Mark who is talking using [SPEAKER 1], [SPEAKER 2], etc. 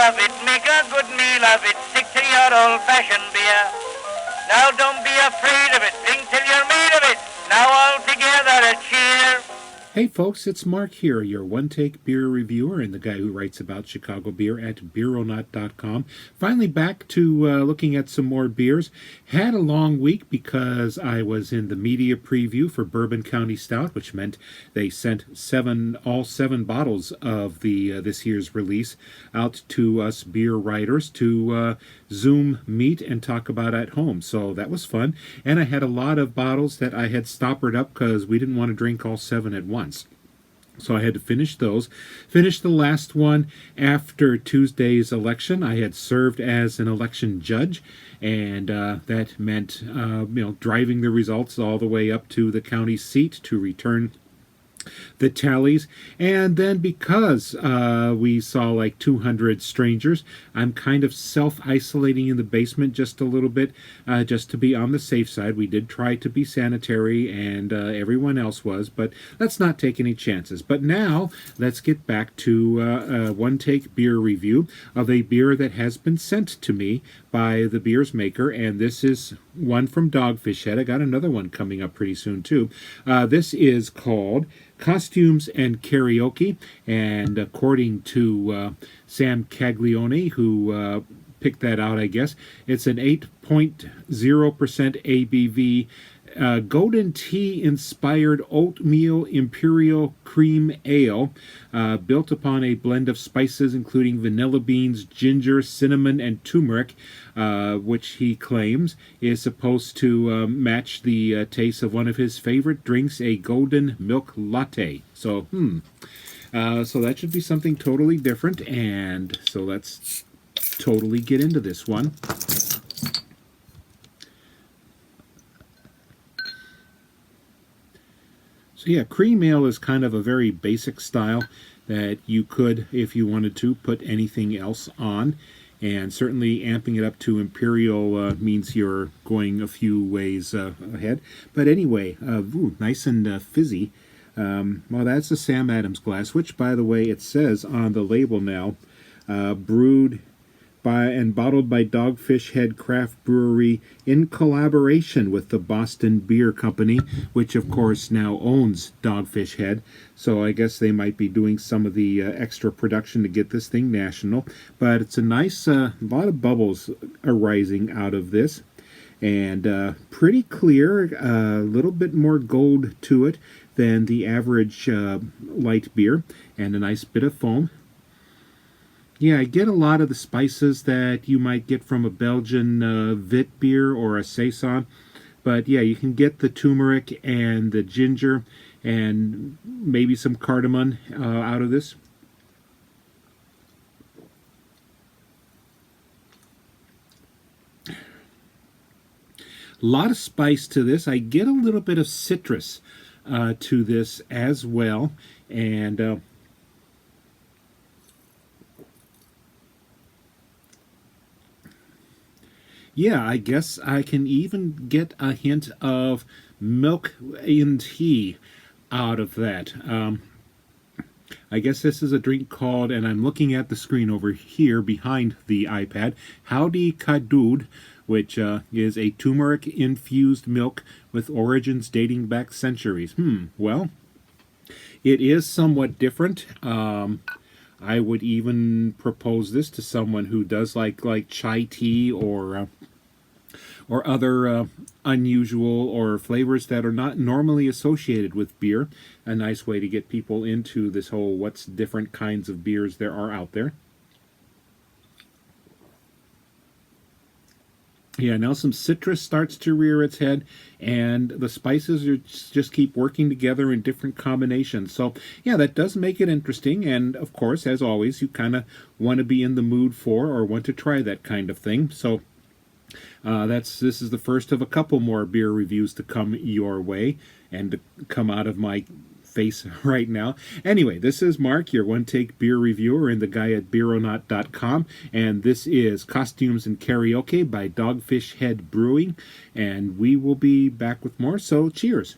[SPEAKER 1] of it, make a good meal of it, stick to your old-fashioned beer. Now don't be afraid of it, drink till you're made of it. Now all together a cheer.
[SPEAKER 2] Hey folks, it's Mark here, your one-take beer reviewer and the guy who writes about Chicago beer at beeronaut.com. Finally back to looking at some more beers. Had a long week because I was in the media preview for Bourbon County Stout, which meant they sent all seven bottles of the this year's release out to us beer writers to Zoom meet and talk about at home. So that was fun. And I had a lot of bottles that I had stoppered up because we didn't want to drink all seven at once. So I had to finish those. Finish the last one after Tuesday's election. I had served as an election judge, and that meant driving the results all the way up to the county seat to return the tallies. And then because we saw like 200 strangers, I'm kind of self-isolating in the basement just a little bit, just to be on the safe side. We did try to be sanitary, and everyone else was, but let's not take any chances. But now let's get back to a one-take beer review of a beer that has been sent to me by the beer's maker, and this is one from Dogfish Head. I got another one coming up pretty soon too. This is called Costumes and Karaoke, and according to Sam Caglione, who picked that out, I guess, it's an 8.0% ABV golden tea inspired oatmeal imperial cream ale, built upon a blend of spices including vanilla beans, ginger, cinnamon, and turmeric, which he claims is supposed to match the taste of one of his favorite drinks, a golden milk latte. So so that should be something totally different, and so let's totally get into this one. So yeah, cream ale is kind of a very basic style that you could, if you wanted to, put anything else on. And certainly amping it up to Imperial means you're going a few ways ahead. But anyway, nice and fizzy. Well, that's a Sam Adams glass, which, by the way, it says on the label now, brewed by and bottled by Dogfish Head Craft Brewery in collaboration with the Boston Beer Company, which of course now owns Dogfish Head. So I guess they might be doing some of the extra production to get this thing national. But it's a nice, lot of bubbles arising out of this. And pretty clear, a little bit more gold to it than the average light beer, and a nice bit of foam. Yeah, I get a lot of the spices that you might get from a Belgian Vit beer or a Saison. But yeah, you can get the turmeric and the ginger and maybe some cardamom out of this. A lot of spice to this. I get a little bit of citrus to this as well. And yeah, I guess I can even get a hint of milk and tea out of that. I guess this is a drink called, and I'm looking at the screen over here behind the iPad, Howdy Kadood, which is a turmeric-infused milk with origins dating back centuries. Well, it is somewhat different. I would even propose this to someone who does like chai tea or other unusual or flavors that are not normally associated with beer. A nice way to get people into this whole what's different kinds of beers there are out there. Yeah, now some citrus starts to rear its head, and the spices just keep working together in different combinations. So, yeah, that does make it interesting, and of course, as always, you kind of want to be in the mood for or want to try that kind of thing. So, this is the first of a couple more beer reviews to come your way and to come out of my face right now. Anyway, this is Mark, your one-take beer reviewer and the guy at beeronaut.com, and this is Costumes and Karaoke by Dogfish Head Brewing, and we will be back with more, so cheers.